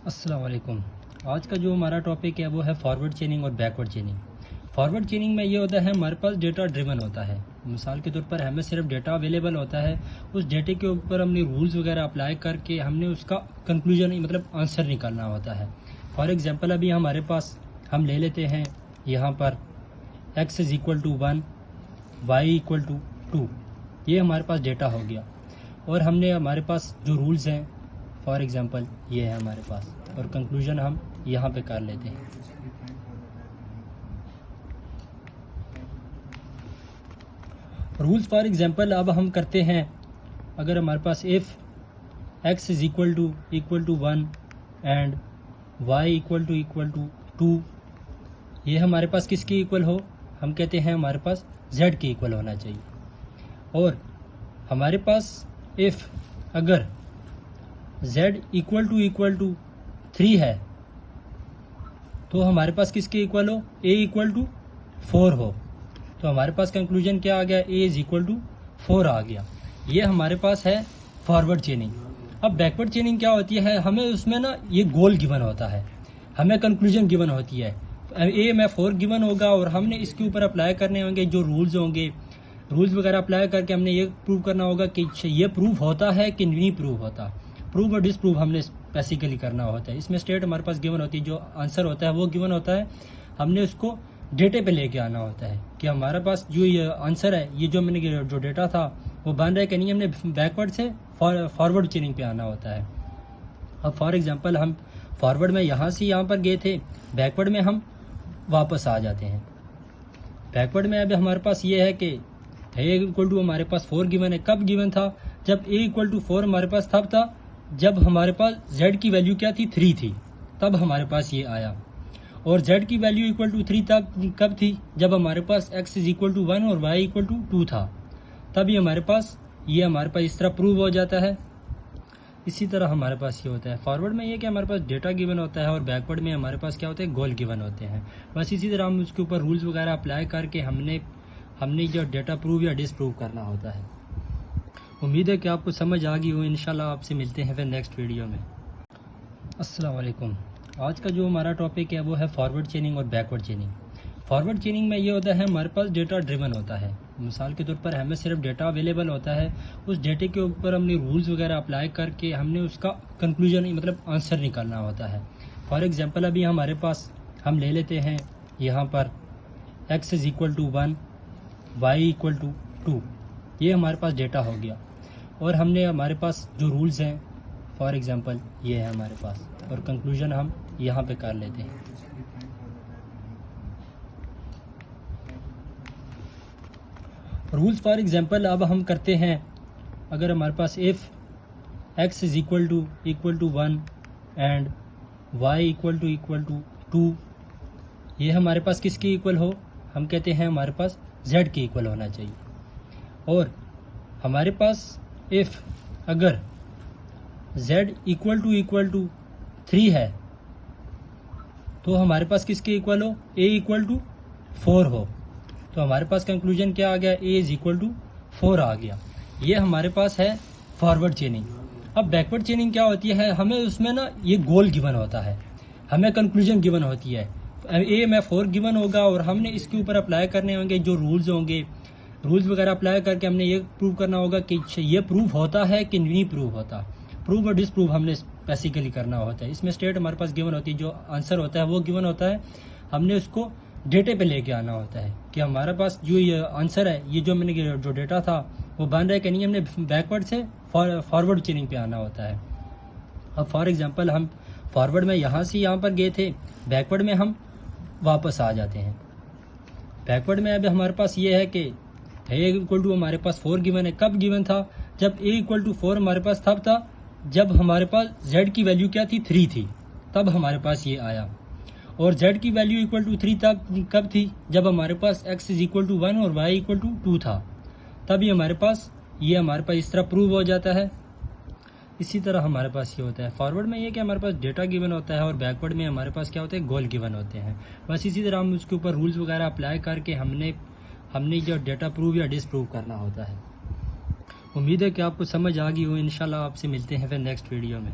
अस्सलाम वालेकुम। आज का जो हमारा टॉपिक है वो है फॉरवर्ड चेनिंग और बैकवर्ड चेनिंग। फॉरवर्ड चेनिंग में ये होता है हमारे पास डेटा ड्रिवन होता है। मिसाल के तौर पर हमें सिर्फ डेटा अवेलेबल होता है, उस डेटे के ऊपर हमने रूल्स वगैरह अप्लाई करके हमने उसका कंक्लूजन मतलब आंसर निकालना होता है। फॉर एग्जांपल अभी हमारे पास हम ले लेते हैं यहाँ पर x is equal to 1, Y equal to 2। ये हमारे पास डेटा हो गया और हमने हमारे पास जो रूल्स हैं फॉर एग्जांपल ये है हमारे पास, और कंक्लूजन हम यहाँ पे कर लेते हैं। रूल्स फॉर एग्जांपल अब हम करते हैं, अगर हमारे पास if x is equal to 1 and y equal to 2, ये हमारे पास किसके इक्वल हो, हम कहते हैं हमारे पास z के इक्वल होना चाहिए। और हमारे पास इफ़ अगर z इक्वल टू 3 है तो हमारे पास किसके इक्वल हो, a इक्वल टू 4 हो, तो हमारे पास कंक्लूजन क्या आ गया, a इज़ इक्वल टू 4 आ गया। ये हमारे पास है फॉरवर्ड चेनिंग। अब बैकवर्ड चेनिंग क्या होती है, हमें उसमें ना ये गोल गिवन होता है, हमें कंक्लूजन गिवन होती है, a में 4 गिवन होगा और हमने इसके ऊपर अप्लाई करने होंगे जो रूल्स होंगे, रूल्स वगैरह अप्लाई करके हमने ये प्रूव करना होगा कि ये प्रूव होता है कि नहीं प्रूव होता। प्रूव और डिसप्रूव हमने बेसिकली करना होता है। इसमें स्टेट हमारे पास गिवन होती है, जो आंसर होता है वो गिवन होता है, हमने उसको डेटे पे लेके आना होता है कि हमारे पास जो ये आंसर है, ये जो मैंने जो डेटा था वो बन रहा है कि नहीं, हमने बैकवर्ड से फॉरवर्ड चेनिंग पे आना होता है। अब फॉर एग्जांपल हम फॉरवर्ड में यहाँ से यहाँ पर गए थे, बैकवर्ड में हम वापस आ जाते हैं। बैकवर्ड में अब हमारे पास ये है कि a इक्वल टू हमारे पास 4 गिवन है। कब गिवन था, जब a इक्वल टू 4 हमारे पास तब था जब हमारे पास z की वैल्यू क्या थी, 3 थी, तब हमारे पास ये आया। और z की वैल्यू इक्वल टू 3 तब कब थी, जब हमारे पास x इज इक्वल टू 1 और y इक्वल टू 2 था, तभी हमारे पास इस तरह प्रूव हो जाता है। इसी तरह हमारे पास ये होता है फॉरवर्ड में, ये कि हमारे पास डेटा गिवन होता है और बैकवर्ड में हमारे पास क्या होता है, गोल गिवन होते हैं। बस इसी तरह हम उसके ऊपर रूल्स वगैरह अप्लाई करके हमने जो डेटा प्रूव या डिसप्रूव करना होता है। उम्मीद है कि आपको समझ आ गई हो। इंशाल्लाह आपसे मिलते हैं फिर नेक्स्ट वीडियो में। अस्सलाम वालेकुम। आज का जो हमारा टॉपिक है वो है फॉरवर्ड चेनिंग और बैकवर्ड चेनिंग। फॉरवर्ड चेनिंग में ये होता है हमारे पास डेटा ड्रिवन होता है। मिसाल के तौर पर हमें सिर्फ डेटा अवेलेबल होता है, उस डेटे के ऊपर हमने रूल्स वगैरह अप्लाई करके हमने उसका कंक्लूजन मतलब आंसर निकालना होता है। फॉर एग्जांपल अभी हमारे पास हम ले लेते हैं यहाँ पर x is equal to 1, Y equal to 2। ये हमारे पास डेटा हो गया और हमने हमारे पास जो रूल्स हैं फॉर एग्जांपल ये है हमारे पास, और कंक्लूजन हम यहाँ पे कर लेते हैं। रूल्स फॉर एग्जांपल अब हम करते हैं, अगर हमारे पास if x is equal to 1 and y equal to 2, ये हमारे पास किसके इक्वल हो, हम कहते हैं हमारे पास z के इक्वल होना चाहिए। और हमारे पास इफ़ अगर z इक्वल टू 3 है तो हमारे पास किसके इक्वल हो, a इक्वल टू 4 हो, तो हमारे पास कंक्लूजन क्या आ गया, a इज़ इक्वल टू 4 आ गया। ये हमारे पास है फॉरवर्ड चेनिंग। अब बैकवर्ड चेनिंग क्या होती है, हमें उसमें ना ये गोल गिवन होता है, हमें कंक्लूजन गिवन होती है, a में 4 गिवन होगा और हमने इसके ऊपर अप्लाई करने होंगे जो रूल्स होंगे, रूल्स वगैरह अप्लाई करके हमने ये प्रूव करना होगा कि ये प्रूव होता है कि नहीं प्रूव होता। प्रूव और डिसप्रूव हमने बेसिकली करना होता है। इसमें स्टेट हमारे पास गिवन होती है, जो आंसर होता है वो गिवन होता है, हमने उसको डेटे पे लेके आना होता है कि हमारे पास जो ये आंसर है, ये जो मैंने जो डेटा था वो बन रहा है कि नहीं, हमने बैकवर्ड से फॉरवर्ड चेनिंग पे आना होता है। अब फॉर एग्जांपल हम फॉरवर्ड में यहाँ से यहाँ पर गए थे, बैकवर्ड में हम वापस आ जाते हैं। बैकवर्ड में अब हमारे पास ये है कि a इक्वल टू हमारे पास 4 गिवन है। कब गिवन था, जब a इक्वल टू 4 हमारे पास तब था जब हमारे पास z की वैल्यू क्या थी, 3 थी, तब हमारे पास ये आया। और z की वैल्यू इक्वल टू 3 तब कब थी, जब हमारे पास x इज इक्वल टू 1 और y इक्वल टू 2 था, तभी हमारे पास इस तरह प्रूव हो जाता है। इसी तरह हमारे पास ये होता है फॉरवर्ड में, ये कि हमारे पास डेटा गिवन होता है और बैकवर्ड में हमारे पास क्या होता है, गोल गिवन होते हैं। बस इसी तरह हम उसके ऊपर रूल्स वगैरह अप्लाई करके हमने जो डेटा प्रूव या डिसप्रूव करना होता है। उम्मीद है कि आपको समझ आ गई हो। इंशाल्लाह आपसे मिलते हैं फिर नेक्स्ट वीडियो में।